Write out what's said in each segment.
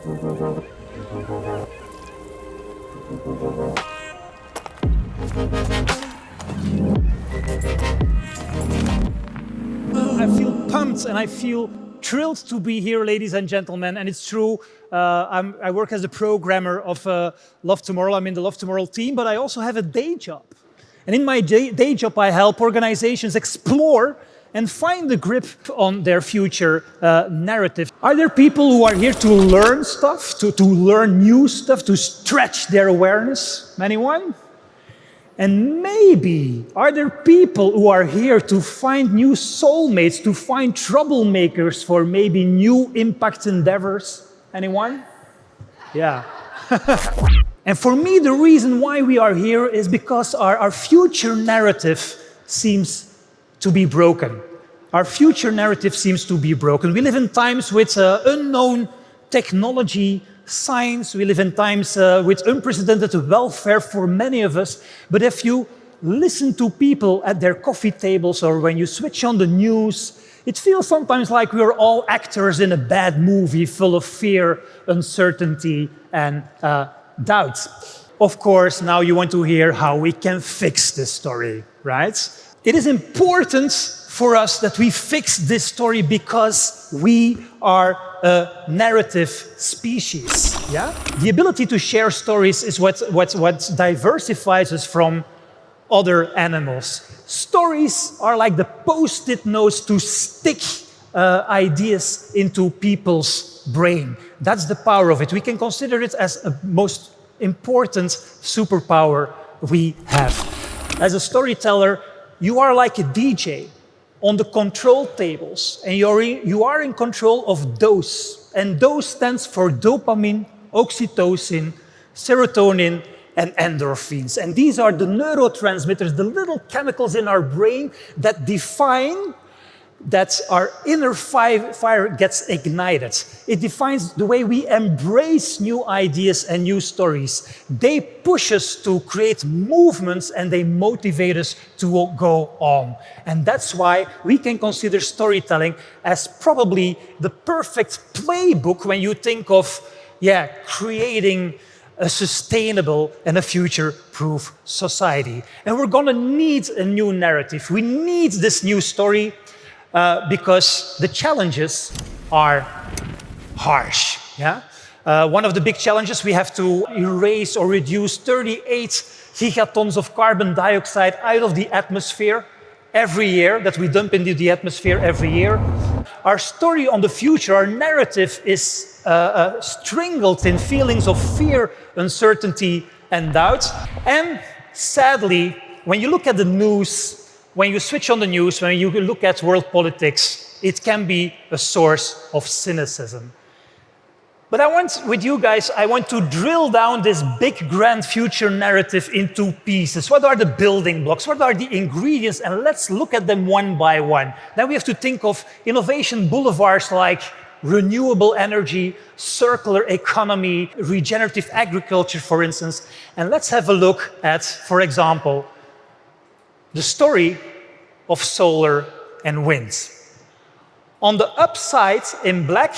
I feel pumped and I feel thrilled to be here, ladies and gentlemen. And it's true, I work as a programmer of Love Tomorrow. I'm in the Love Tomorrow team, but I also have a day job. And in my day job, I help organizations explore and find the grip on their future narrative. Are there people who are here to learn stuff, to learn new stuff, to stretch their awareness? Anyone? And maybe, are there people who are here to find new soulmates, to find troublemakers for maybe new impact endeavors? Anyone? Yeah. And for me, the reason why we are here is because our future narrative seems to be broken. Our future narrative seems to be broken. We live in times with unknown technology, science. We live in times with unprecedented welfare for many of us. But if you listen to people at their coffee tables or when you switch on the news, it feels sometimes like we're all actors in a bad movie full of fear, uncertainty, and doubt. Of course, now you want to hear how we can fix this story, right? It is important for us that we fix this story because we are a narrative species. Yeah? The ability to share stories is what diversifies us from other animals. Stories are like the post-it notes to stick ideas into people's brain. That's the power of it. We can consider it as a most important superpower we have. As a storyteller, you are like a DJ on the control tables, and you are in control of dose. And dose stands for dopamine, oxytocin, serotonin, and endorphins. And these are the neurotransmitters, the little chemicals in our brain that define that our inner fire gets ignited. It defines the way we embrace new ideas and new stories. They push us to create movements and they motivate us to go on. And that's why we can consider storytelling as probably the perfect playbook when you think of creating a sustainable and a future-proof society. And we're gonna need a new narrative. We need this new story because the challenges are harsh. Yeah? One of the big challenges, we have to erase or reduce 38 gigatons of carbon dioxide out of the atmosphere every year, that we dump into the atmosphere every year. Our story on the future, our narrative is strangled in feelings of fear, uncertainty, and doubt. And sadly, when you look at the news, when you switch on the news, when you look at world politics, it can be a source of cynicism. But I want to drill down this big, grand future narrative into pieces. What are the building blocks? What are the ingredients? And let's look at them one by one. Then we have to think of innovation boulevards like renewable energy, circular economy, regenerative agriculture, for instance. And let's have a look at, for example, the story of solar and wind. On the upside, in black,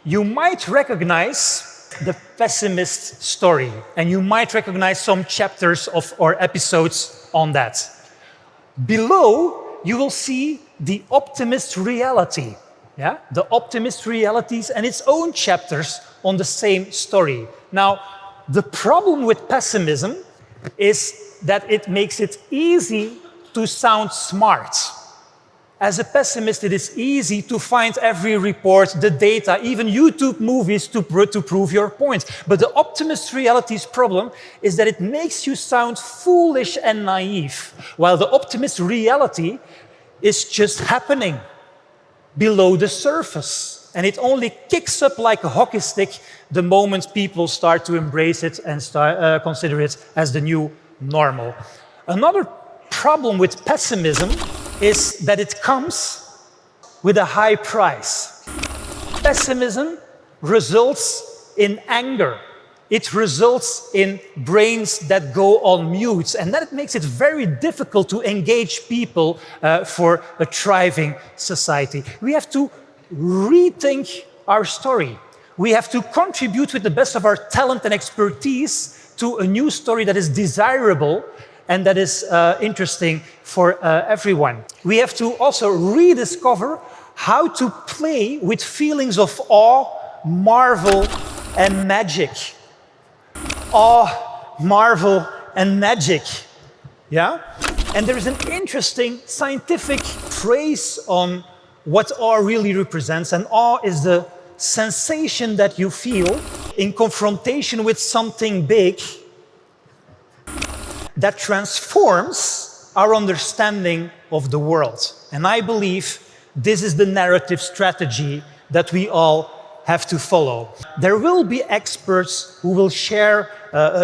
you might recognize the pessimist story, and you might recognize some chapters or episodes on that. Below, you will see the optimist reality. Yeah? The optimist realities and its own chapters on the same story. Now, the problem with pessimism is that it makes it easy to sound smart. As a pessimist, it is easy to find every report, the data, even YouTube movies to prove your point. But the optimist reality's problem is that it makes you sound foolish and naive, while the optimist reality is just happening below the surface. And it only kicks up like a hockey stick the moment people start to embrace it and consider it as the new normal. Another problem with pessimism is that it comes with a high price. Pessimism results in anger. It results in brains that go on mute, and that makes it very difficult to engage people for a thriving society. We have to rethink our story. We have to contribute with the best of our talent and expertise to a new story that is desirable and that is interesting for everyone. We have to also rediscover how to play with feelings of awe, marvel, and magic. Awe, marvel, and magic. Yeah? And there is an interesting scientific phrase on what awe really represents. And awe is the sensation that you feel in confrontation with something big that transforms our understanding of the world. And I believe this is the narrative strategy that we all have to follow. There will be experts who will share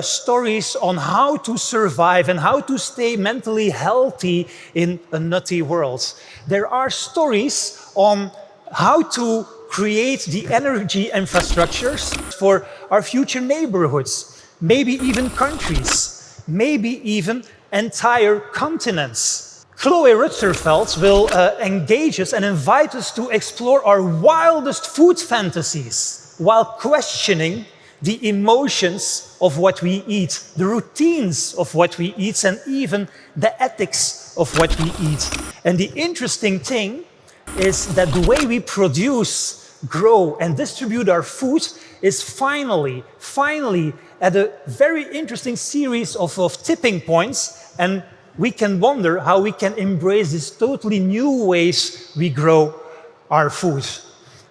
stories on how to survive and how to stay mentally healthy in a nutty world. There are stories on how to create the energy infrastructures for our future neighborhoods, maybe even countries, maybe even entire continents. Chloe Rutherfeld will engage us and invite us to explore our wildest food fantasies while questioning the emotions of what we eat, the routines of what we eat, and even the ethics of what we eat. And the interesting thing is that the way we produce, grow, and distribute our food is finally at a very interesting series of tipping points, and we can wonder how we can embrace these totally new ways we grow our food.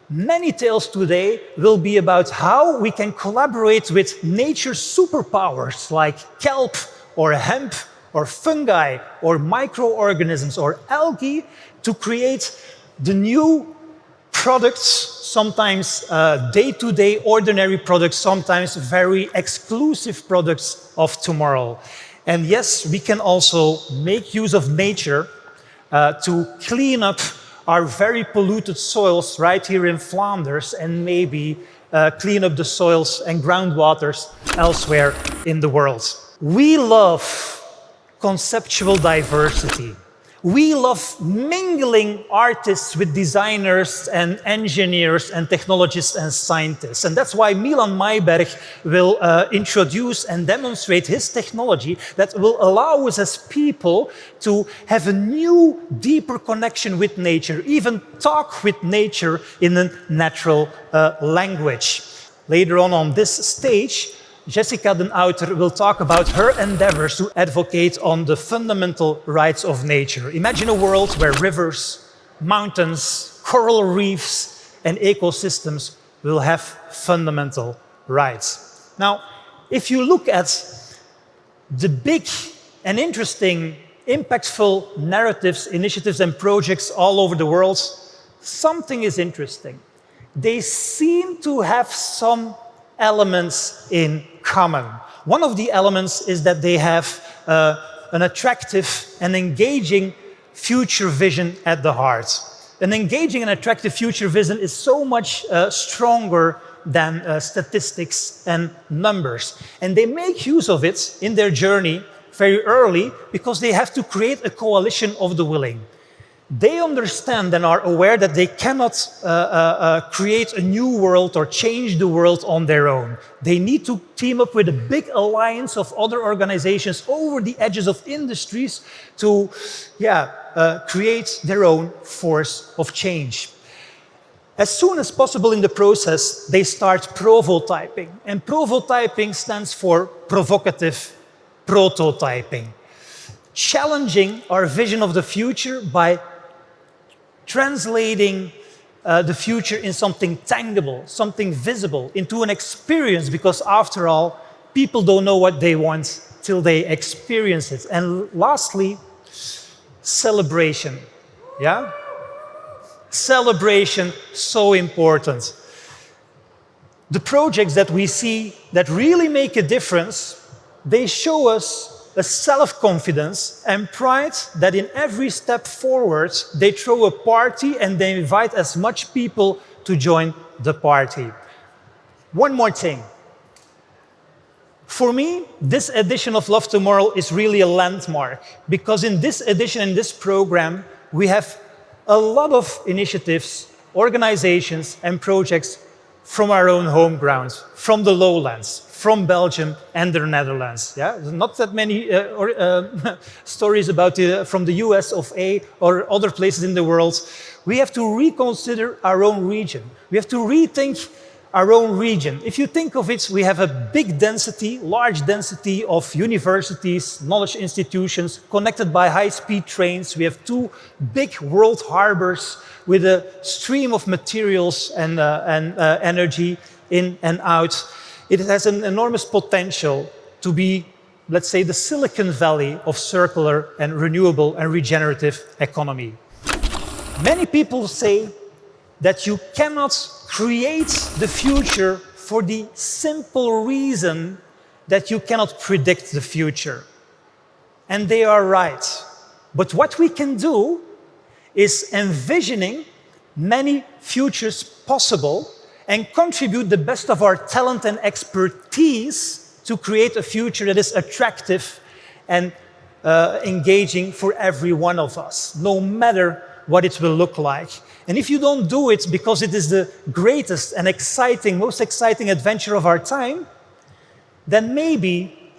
Many tales today will be about how we can collaborate with nature's superpowers like kelp or hemp or fungi or microorganisms or algae to create the new products, sometimes day-to-day ordinary products, sometimes very exclusive products of tomorrow. And yes, we can also make use of nature to clean up our very polluted soils right here in Flanders and maybe clean up the soils and groundwaters elsewhere in the world. We love conceptual diversity. We love mingling artists with designers and engineers and technologists and scientists. And that's why Milan Mayberg will introduce and demonstrate his technology that will allow us as people to have a new, deeper connection with nature, even talk with nature in a natural language. Later on this stage, Jessica den Outer will talk about her endeavors to advocate on the fundamental rights of nature. Imagine a world where rivers, mountains, coral reefs, and ecosystems will have fundamental rights. Now, if you look at the big and interesting, impactful narratives, initiatives, and projects all over the world, something is interesting. They seem to have some elements in common. One of the elements is that they have an attractive and engaging future vision at the heart. An engaging and attractive future vision is so much stronger than statistics and numbers. And they make use of it in their journey very early because they have to create a coalition of the willing. They understand and are aware that they cannot create a new world or change the world on their own. They need to team up with a big alliance of other organizations over the edges of industries to create their own force of change. As soon as possible in the process, they start prototyping. And prototyping stands for provocative prototyping. Challenging our vision of the future by translating the future in something tangible, something visible, into an experience, because after all, people don't know what they want till they experience it. And lastly, celebration. Yeah? Celebration, so important. The projects that we see that really make a difference, they show us a self-confidence and pride that in every step forward, they throw a party and they invite as much people to join the party. One more thing. For me, this edition of Love Tomorrow is really a landmark, because in this edition, in this program, we have a lot of initiatives, organizations, and projects from our own home ground, from the lowlands, from Belgium and the Netherlands. Yeah? There's not that many stories about from the US of A or other places in the world. We have to reconsider our own region. We have to rethink our own region. If you think of it, we have a big density, large density of universities, knowledge institutions connected by high-speed trains. We have two big world harbors with a stream of materials and energy in and out. It has an enormous potential to be, let's say, the Silicon Valley of circular and renewable and regenerative economy. Many people say that you cannot create the future for the simple reason that you cannot predict the future. And they are right. But what we can do is envisioning many futures possible and contribute the best of our talent and expertise to create a future that is attractive and engaging for every one of us, no matter what it will look like. And if you don't do it because it is the greatest and exciting, most exciting adventure of our time, then maybe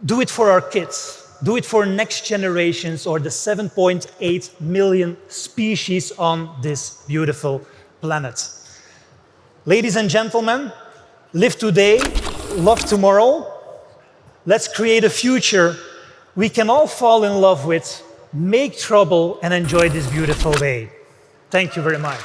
do it for our kids. Do it for next generations or the 7.8 million species on this beautiful planet. Ladies and gentlemen, live today, love tomorrow. Let's create a future we can all fall in love with, make trouble, and enjoy this beautiful day. Thank you very much.